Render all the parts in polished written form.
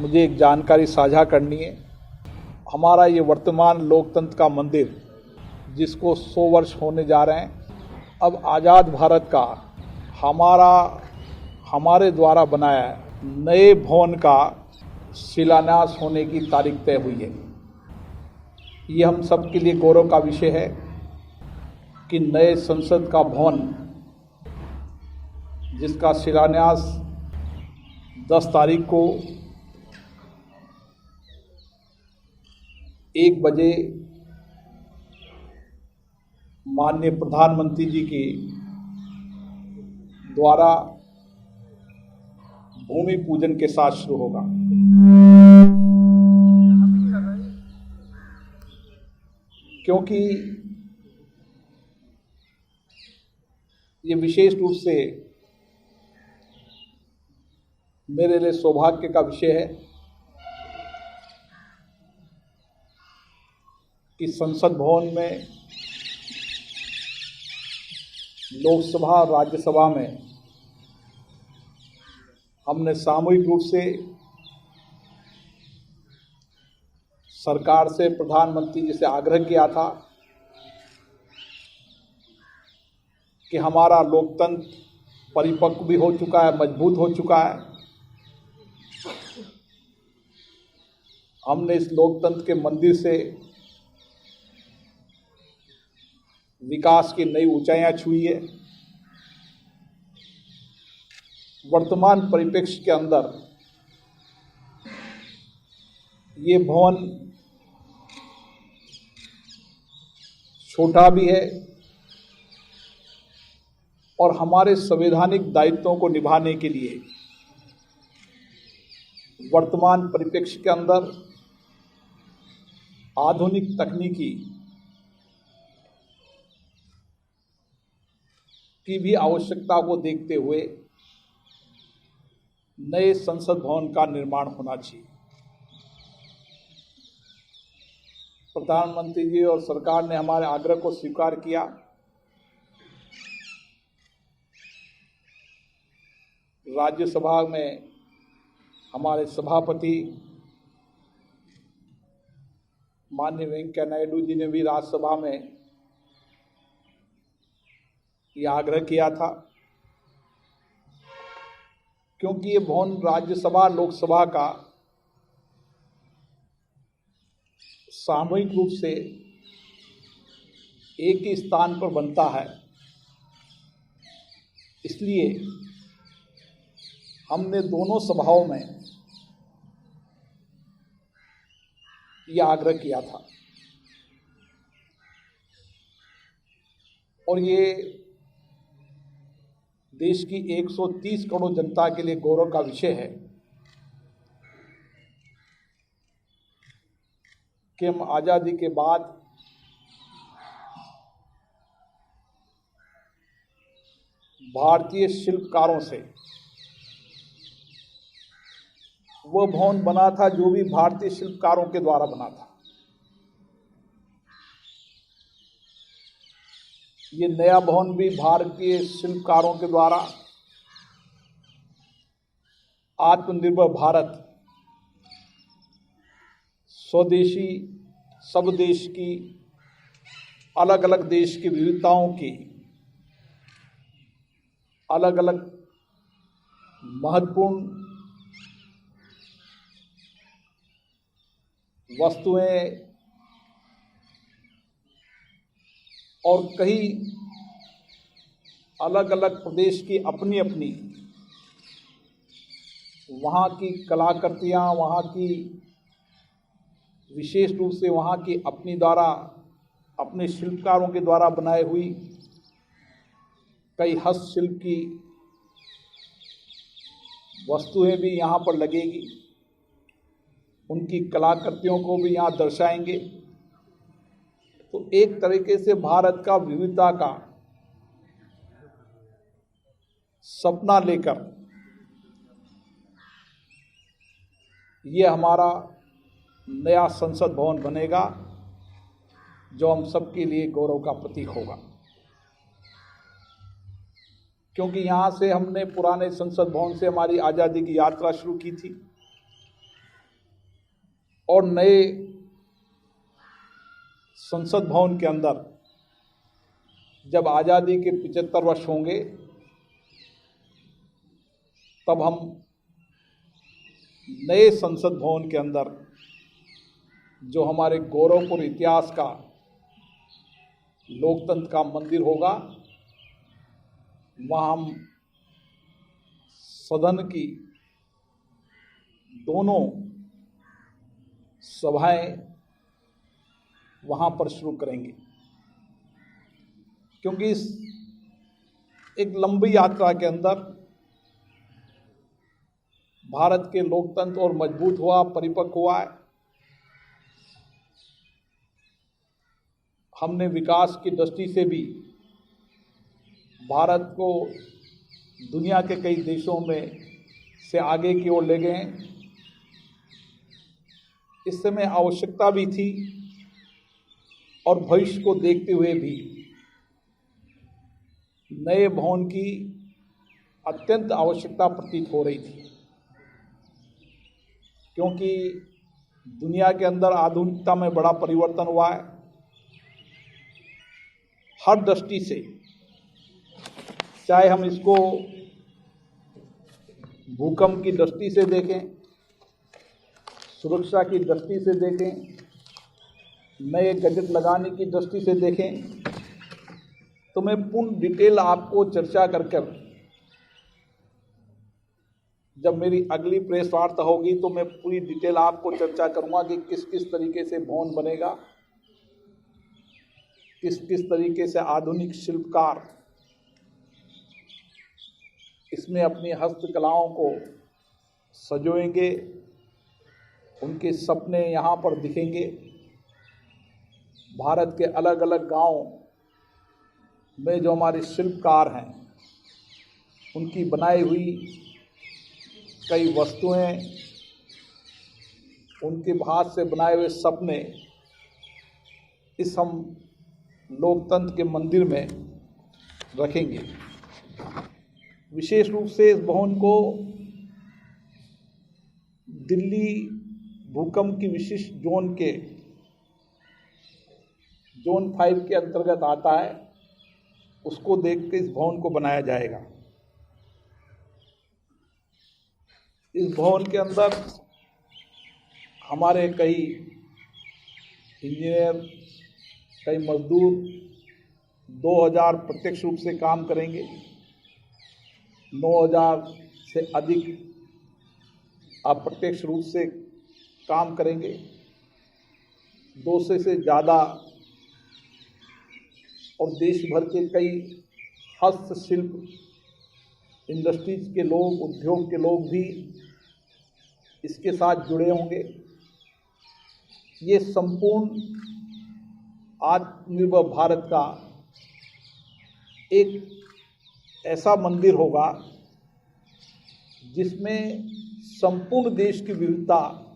मुझे एक जानकारी साझा करनी है। हमारा ये वर्तमान लोकतंत्र का मंदिर, जिसको 100 वर्ष होने जा रहे हैं, अब आज़ाद भारत का हमारे द्वारा बनाया नए भवन का शिलान्यास होने की तारीख तय हुई है। ये हम सब के लिए गौरव का विषय है कि नए संसद का भवन, जिसका शिलान्यास 10 तारीख को 1 बजे माननीय प्रधानमंत्री जी के द्वारा भूमि पूजन के साथ शुरू होगा। क्योंकि ये विशेष रूप से मेरे लिए सौभाग्य का विषय है कि संसद भवन में, लोकसभा और राज्यसभा में हमने सामूहिक रूप से सरकार से, प्रधानमंत्री जी से आग्रह किया था कि हमारा लोकतंत्र परिपक्व भी हो चुका है, मजबूत हो चुका है। हमने इस लोकतंत्र के मंदिर से विकास की नई ऊंचाइयां छुई है। वर्तमान परिप्रेक्ष्य के अंदर ये भवन छोटा भी है और हमारे संवैधानिक दायित्वों को निभाने के लिए वर्तमान परिप्रेक्ष्य के अंदर आधुनिक तकनीकी की भी आवश्यकता को देखते हुए नए संसद भवन का निर्माण होना चाहिए। प्रधानमंत्री जी और सरकार ने हमारे आग्रह को स्वीकार किया। राज्यसभा में हमारे सभापति माननीय वेंकैया नायडू जी ने भी राज्यसभा में यह आग्रह किया था, क्योंकि ये भवन राज्यसभा लोकसभा का सामूहिक रूप से एक ही स्थान पर बनता है। इसलिए हमने दोनों सभाओं में यह आग्रह किया था और ये देश की 130 करोड़ जनता के लिए गौरव का विषय है कि हम आज़ादी के बाद भारतीय शिल्पकारों से वह भवन बना था जो भी भारतीय शिल्पकारों के द्वारा बना था। ये नया भवन भी भारतीय शिल्पकारों के द्वारा आत्मनिर्भर भारत, स्वदेशी, सब देश की, अलग अलग देश की विविधताओं की अलग अलग महत्वपूर्ण वस्तुएं और कई अलग अलग प्रदेश की अपनी अपनी वहाँ की कलाकृतियाँ, वहाँ की विशेष रूप से वहाँ की अपनी द्वारा, अपने शिल्पकारों के द्वारा बनाई हुई कई हस्तशिल्प की वस्तुएं भी यहाँ पर लगेगी। उनकी कलाकृतियों को भी यहाँ दर्शाएंगे। तो एक तरीके से भारत का विविधता का सपना लेकर ये हमारा नया संसद भवन बनेगा, जो हम सबके लिए गौरव का प्रतीक होगा। क्योंकि यहाँ से हमने पुराने संसद भवन से हमारी आज़ादी की यात्रा शुरू की थी और नए संसद भवन के अंदर जब आज़ादी के 75 वर्ष होंगे तब हम नए संसद भवन के अंदर जो हमारे गौरवपूर्ण इतिहास का लोकतंत्र का मंदिर होगा, वहाँ हम सदन की दोनों सभाएं वहाँ पर शुरू करेंगे, क्योंकि इस एक लंबी यात्रा के अंदर भारत के लोकतंत्र और मजबूत हुआ, परिपक्व हुआ है। हमने विकास की दृष्टि से भी भारत को दुनिया के कई देशों में से आगे की ओर ले गए हैं। इस समय आवश्यकता भी थी और भविष्य को देखते हुए भी नए भवन की अत्यंत आवश्यकता प्रतीत हो रही थी, क्योंकि दुनिया के अंदर आधुनिकता में बड़ा परिवर्तन हुआ है। हर दृष्टि से, चाहे हम इसको भूकंप की दृष्टि से देखें, सुरक्षा की दृष्टि से देखें, नए गैजेट लगाने की दृष्टि से देखें, तो मैं पूर्ण डिटेल आपको चर्चा कर जब मेरी अगली प्रेस वार्ता होगी तो मैं पूरी डिटेल आपको चर्चा करूंगा कि किस किस तरीके से भवन बनेगा, किस किस तरीके से आधुनिक शिल्पकार इसमें अपनी हस्तकलाओं को सजोएंगे, उनके सपने यहाँ पर दिखेंगे। भारत के अलग अलग गांव में जो हमारे शिल्पकार हैं, उनकी बनाई हुई कई वस्तुएं, उनके हाथ से बनाए हुए सपने इस हम लोकतंत्र के मंदिर में रखेंगे। विशेष रूप से इस भवन को दिल्ली भूकंप की विशिष्ट जोन 5 के अंतर्गत आता है, उसको देख के इस भवन को बनाया जाएगा। इस भवन के अंदर हमारे कई इंजीनियर, कई मजदूर 2000 प्रत्यक्ष रूप से काम करेंगे, 9000 से अधिक अप्रत्यक्ष रूप से काम करेंगे, 200 से ज़्यादा और देश भर के कई हस्तशिल्प इंडस्ट्रीज के लोग, उद्योग के लोग भी इसके साथ जुड़े होंगे। ये संपूर्ण आत्मनिर्भर भारत का एक ऐसा मंदिर होगा जिसमें संपूर्ण देश की विविधता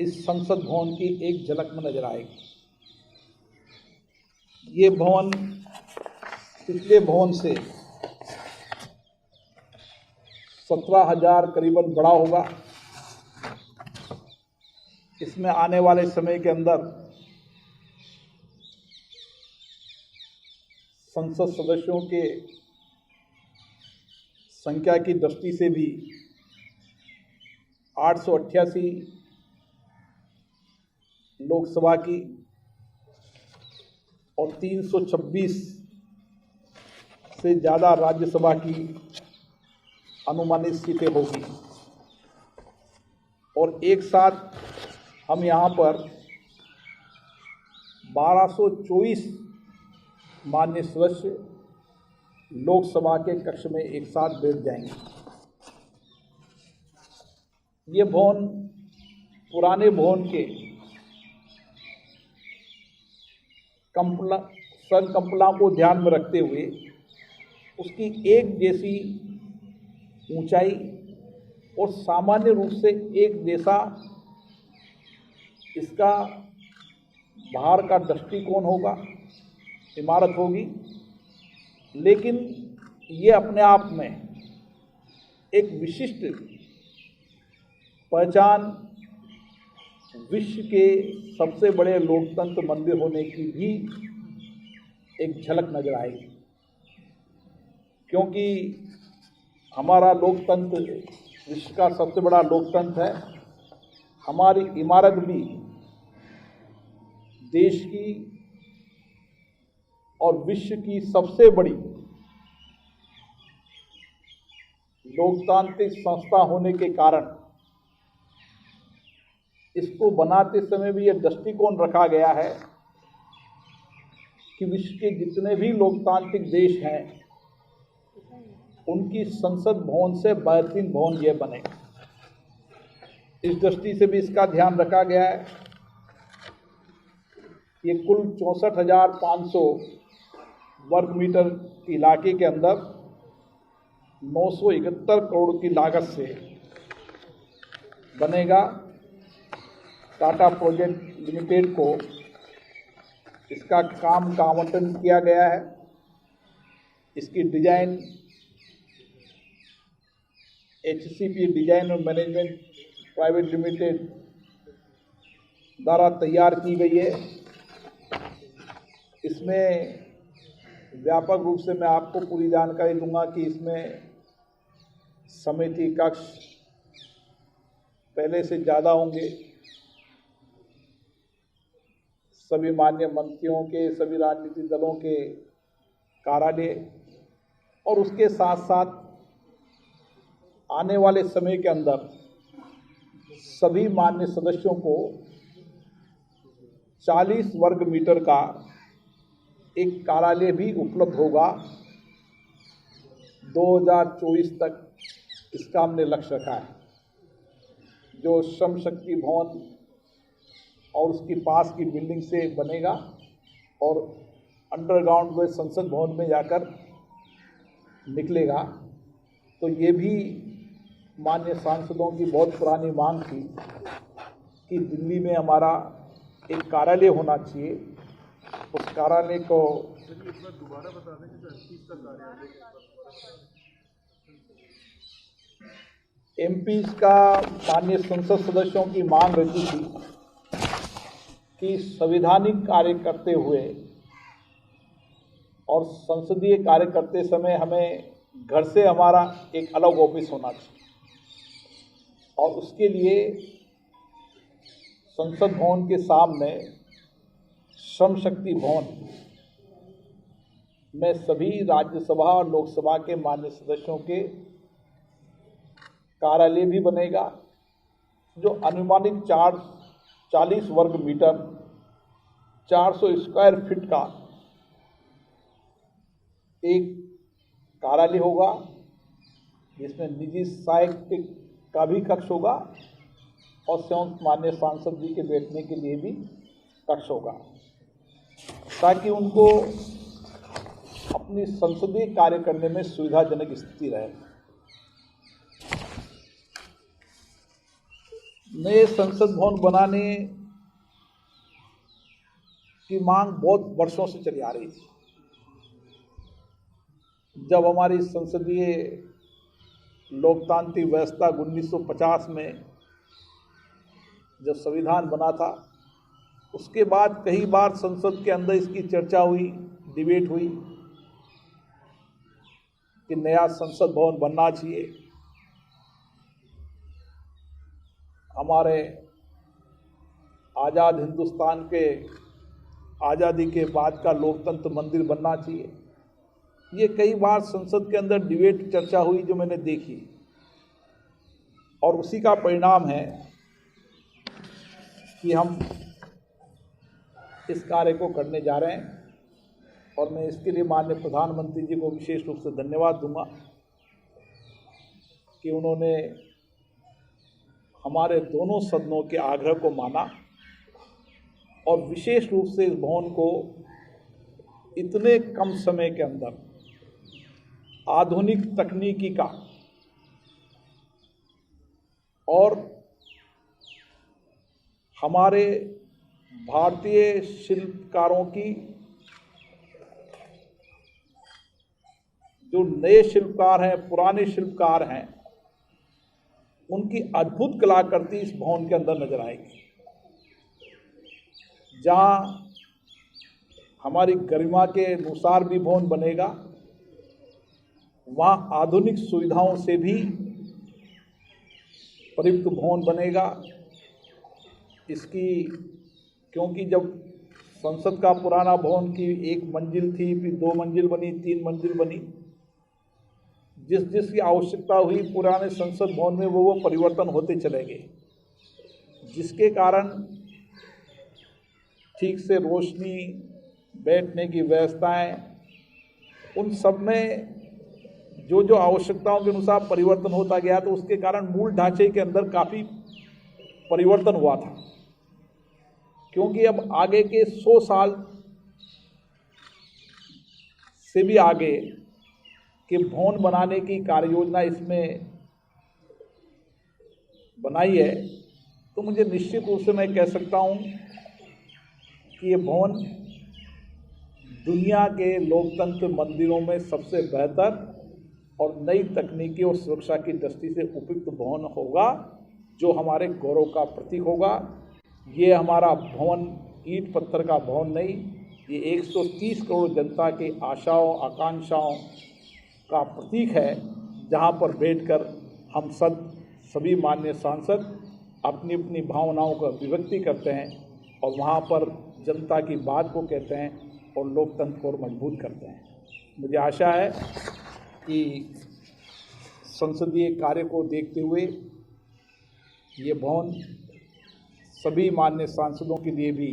इस संसद भवन की एक झलक में नजर आएगी। ये भवन पिछले भवन से 17,000 करीबन बड़ा होगा। इसमें आने वाले समय के अंदर संसद सदस्यों के संख्या की दृष्टि से भी 888 लोकसभा की और 326 से ज़्यादा राज्यसभा की अनुमानित सीटें होगी। और एक साथ हम यहाँ पर 1224 माननीय सदस्य लोकसभा के कक्ष में एक साथ बैठ जाएंगे। ये भवन पुराने भवन के संकल्पना को ध्यान में रखते हुए उसकी एक जैसी ऊंचाई और सामान्य रूप से एक जैसा इसका बाहर का दृष्टिकोण होगा, इमारत होगी, लेकिन ये अपने आप में एक विशिष्ट पहचान विश्व के सबसे बड़े लोकतंत्र मंदिर होने की भी एक झलक नजर आएगी, क्योंकि हमारा लोकतंत्र विश्व का सबसे बड़ा लोकतंत्र है। हमारी इमारत भी देश की और विश्व की सबसे बड़ी लोकतांत्रिक संस्था होने के कारण इसको बनाते समय भी यह दृष्टिकोण रखा गया है कि विश्व के जितने भी लोकतांत्रिक देश हैं उनकी संसद भवन से बेहतरीन भवन यह बने। इस दृष्टि से भी इसका ध्यान रखा गया है। ये कुल 64,500 वर्ग मीटर इलाके के अंदर 971 करोड़ की लागत से बनेगा। टाटा प्रोजेक्ट लिमिटेड को इसका काम का आवंटन किया गया है। इसकी डिजाइन HCP डिजाइन और मैनेजमेंट प्राइवेट लिमिटेड द्वारा तैयार की गई है। इसमें व्यापक रूप से मैं आपको पूरी जानकारी दूंगा कि इसमें समिति कक्ष पहले से ज़्यादा होंगे। सभी मान्य मंत्रियों के, सभी राजनीतिक दलों के कार्यालय और उसके साथ साथ आने वाले समय के अंदर सभी मान्य सदस्यों को 40 वर्ग मीटर का एक कार्यालय भी उपलब्ध होगा। 2024 तक इसका हमने लक्ष्य रखा है। जो श्रम शक्ति भवन और उसके पास की बिल्डिंग से बनेगा और अंडरग्राउंड में संसद भवन में जाकर निकलेगा। तो ये भी माननीय सांसदों की बहुत पुरानी मांग थी कि दिल्ली में हमारा एक कार्यालय होना चाहिए। उस कार्यालय को दोबारा बता दें कि 38 का कार्यालय MP का माननीय संसद सदस्यों की मांग रहती थी कि संवैधानिक कार्य करते हुए और संसदीय कार्य करते समय हमें घर से हमारा एक अलग ऑफिस होना चाहिए और उसके लिए संसद भवन के सामने श्रम शक्ति भवन में सभी राज्यसभा और लोकसभा के माननीय सदस्यों के कार्यालय भी बनेगा, जो अनुमानित 40 वर्ग मीटर 400 स्क्वायर फीट का एक कार्यालय होगा, जिसमें निजी साहित्य का भी कक्ष होगा और स्वयं माननीय सांसद जी के बैठने के लिए भी कक्ष होगा, ताकि उनको अपनी संसदीय कार्य करने में सुविधाजनक स्थिति रहे। नए संसद भवन बनाने की मांग बहुत वर्षों से चली आ रही थी। जब हमारी संसदीय लोकतांत्रिक व्यवस्था 1950 में जब संविधान बना था, उसके बाद कई बार संसद के अंदर इसकी चर्चा हुई, डिबेट हुई कि नया संसद भवन बनना चाहिए। हमारे आज़ाद हिंदुस्तान के आज़ादी के बाद का लोकतंत्र मंदिर बनना चाहिए। ये कई बार संसद के अंदर डिबेट चर्चा हुई जो मैंने देखी, और उसी का परिणाम है कि हम इस कार्य को करने जा रहे हैं। और मैं इसके लिए माननीय प्रधानमंत्री जी को विशेष रूप से धन्यवाद दूंगा कि उन्होंने हमारे दोनों सदनों के आग्रह को माना और विशेष रूप से इस भवन को इतने कम समय के अंदर आधुनिक तकनीकी का और हमारे भारतीय शिल्पकारों की, जो नए शिल्पकार हैं, पुराने शिल्पकार हैं, उनकी अद्भुत कलाकृति इस भवन के अंदर नजर आएगी। जहाँ हमारी गरिमा के अनुसार भी भवन बनेगा, वहाँ आधुनिक सुविधाओं से भी प्रयुक्त भवन बनेगा। इसकी क्योंकि जब संसद का पुराना भवन की 1 मंजिल थी, फिर 2 मंजिल बनी, 3 मंजिल बनी, जिसकी आवश्यकता हुई पुराने संसद भवन में वो परिवर्तन होते चले गए, जिसके कारण ठीक से रोशनी, बैठने की व्यवस्थाएं, उन सब में जो आवश्यकताओं के अनुसार परिवर्तन होता गया, तो उसके कारण मूल ढांचे के अंदर काफ़ी परिवर्तन हुआ था। क्योंकि अब आगे के 100 साल से भी आगे के भवन बनाने की कार्य योजना इसमें बनाई है, तो मुझे निश्चित रूप से मैं कह सकता हूं कि ये भवन दुनिया के लोकतंत्र मंदिरों में सबसे बेहतर और नई तकनीकी और सुरक्षा की दृष्टि से उपयुक्त भवन होगा, जो हमारे गौरव का प्रतीक होगा। ये हमारा भवन ईंट पत्थर का भवन नहीं, ये 130 करोड़ जनता की आशाओं आकांक्षाओं का प्रतीक है, जहाँ पर बैठकर हम सभी माननीय सांसद अपनी अपनी भावनाओं का अभिव्यक्ति करते हैं और वहाँ पर जनता की बात को कहते हैं और लोकतंत्र को मजबूत करते हैं। मुझे आशा है कि संसदीय कार्य को देखते हुए ये भवन सभी माननीय सांसदों के लिए भी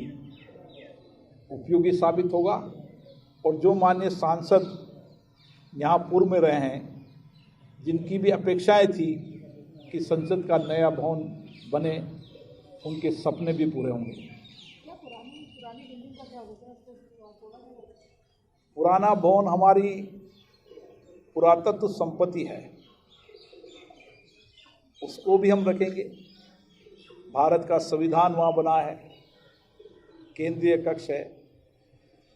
उपयोगी साबित होगा, और जो माननीय सांसद यहाँ पूर्व में रहे हैं, जिनकी भी अपेक्षाएं थी कि संसद का नया भवन बने, उनके सपने भी पूरे होंगे। पुराना भवन हमारी पुरातत्व संपत्ति है, उसको भी हम रखेंगे। भारत का संविधान वहाँ बना है, केंद्रीय कक्ष है,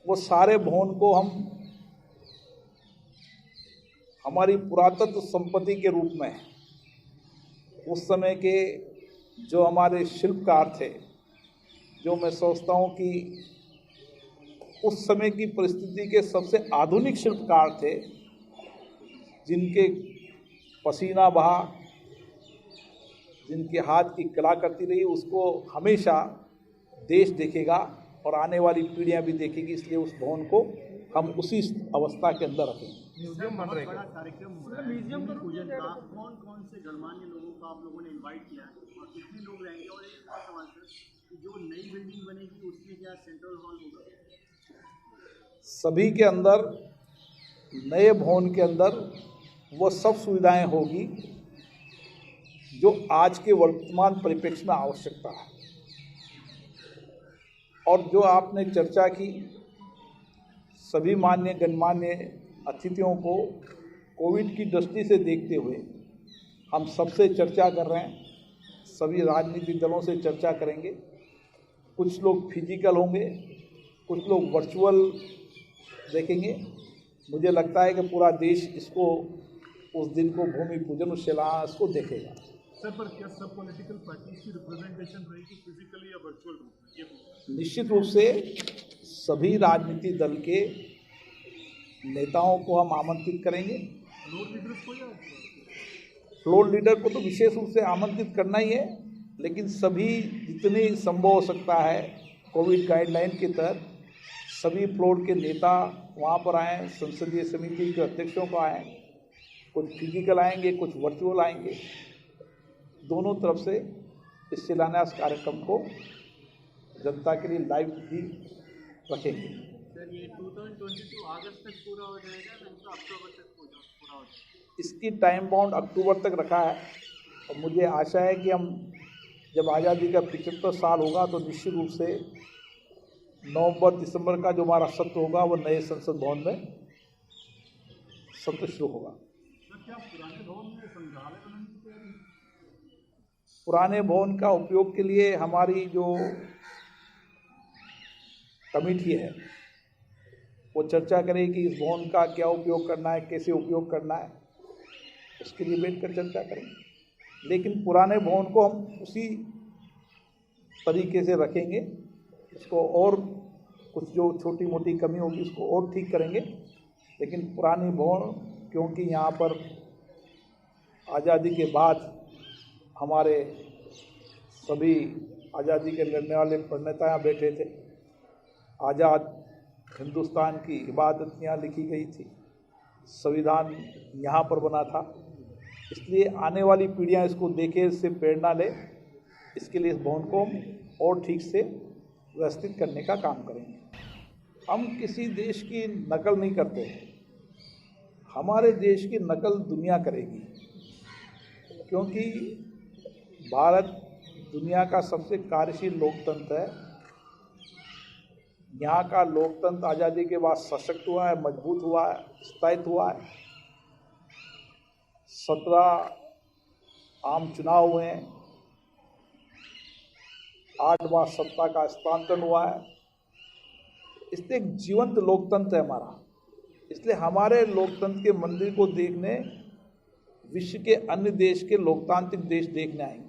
वो सारे भवन को हम हमारी पुरातत्व संपत्ति के रूप में, उस समय के जो हमारे शिल्पकार थे, जो मैं सोचता हूँ कि उस समय की परिस्थिति के सबसे आधुनिक शिल्पकार थे, जिनके पसीना बहा, जिनके हाथ की कला करती रही, उसको हमेशा देश देखेगा और आने वाली पीढ़ियां भी देखेगी। इसलिए उस भवन को हम उसी अवस्था के अंदर रखेंगे। म्यूजियम बन रहा है, कार्यक्रम हो रहा है, म्यूजियम पूजन का कौन से गणमान्य लोगों को आप लोगों ने इनवाइट किया है और कितने लोग रहेंगे? और एक और सवाल सर, जो नई बिल्डिंग बनेगी उसमें क्या सेंट्रल हॉल होगा? सभी के अंदर, नए भवन के अंदर वो सब सुविधाएं होगी जो आज के वर्तमान परिप्रेक्ष्य में आवश्यकता है। और जो आपने चर्चा की, सभी मान्य गणमान्य अतिथियों को कोविड की दृष्टि से देखते हुए हम सबसे चर्चा कर रहे हैं, सभी राजनीतिक दलों से चर्चा करेंगे। कुछ लोग फिजिकल होंगे, कुछ लोग वर्चुअल देखेंगे। मुझे लगता है कि पूरा देश इसको, उस दिन को भूमि पूजन, उस शिलान्यास को देखेगा। सर, पर क्या सब पॉलिटिकल पार्टीज की रिप्रेजेंटेशन रहेगी फिजिकली या वर्चुअल रूप में? निश्चित रूप से सभी राजनीतिक दल के नेताओं को हम आमंत्रित करेंगे। फ्लोर लीडर्स को या फ्लोर लीडर को तो विशेष रूप से आमंत्रित करना ही है, लेकिन सभी जितने संभव हो सकता है कोविड गाइडलाइन के तहत सभी फ्लोर के नेता वहाँ पर आएँ, संसदीय समिति के अध्यक्षों को आएँ, कुछ फिजिकल आएंगे, कुछ वर्चुअल आएंगे। दोनों तरफ से इस शिलान्यास कार्यक्रम को जनता के लिए लाइव भी रखेंगे। सर, ये 2022 अगस्त तक पूरा हो जाएगा या अक्टूबर तक पूरा हो जाएगा? इसकी टाइम बाउंड अक्टूबर तक रखा है और मुझे आशा है कि हम जब आज़ादी का 75 साल होगा तो निश्चित रूप से नवंबर दिसंबर का जो हमारा सत्र होगा वो नए संसद भवन में सत्र शुरू होगा। क्या पुराने भवन में संग्रहालय बनाने की तैयारी? पुराने भवन का उपयोग के लिए हमारी जो कमेटी है वो चर्चा करेगी कि इस भवन का क्या उपयोग करना है, कैसे उपयोग करना है, उसके लिए बैठकर चर्चा करेंगे। लेकिन पुराने भवन को हम उसी तरीके से रखेंगे, इसको और कुछ जो छोटी मोटी कमी होगी उसको और ठीक करेंगे, लेकिन पुरानी भवन, क्योंकि यहाँ पर आज़ादी के बाद हमारे सभी आज़ादी के लड़ने वाले प्रणेता यहाँ बैठे थे, आज़ाद हिंदुस्तान की इबादत यहाँ लिखी गई थी, संविधान यहाँ पर बना था, इसलिए आने वाली पीढ़ियाँ इसको देखें, इससे प्रेरणा ले। इसके लिए इस भवन को और ठीक से व्यवस्थित करने का काम करेंगे। हम किसी देश की नकल नहीं करते, हमारे देश की नकल दुनिया करेगी, क्योंकि भारत दुनिया का सबसे कार्यशील लोकतंत्र है। यहाँ का लोकतंत्र आज़ादी के बाद सशक्त हुआ है, मजबूत हुआ है, स्थायित हुआ है। 17 आम चुनाव हुए हैं, 8 बार सत्ता का हस्तांतरण हुआ है। इसलिए एक जीवंत लोकतंत्र है हमारा। इसलिए हमारे लोकतंत्र के मंदिर को देखने विश्व के अन्य देश के लोकतांत्रिक देश देखने आएंगे।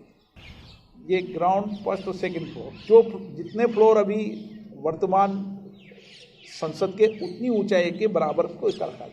ये ग्राउंड फर्स्ट और सेकंड फ्लोर, जो जितने फ्लोर अभी वर्तमान संसद के, उतनी ऊंचाई के बराबर को इसका रखा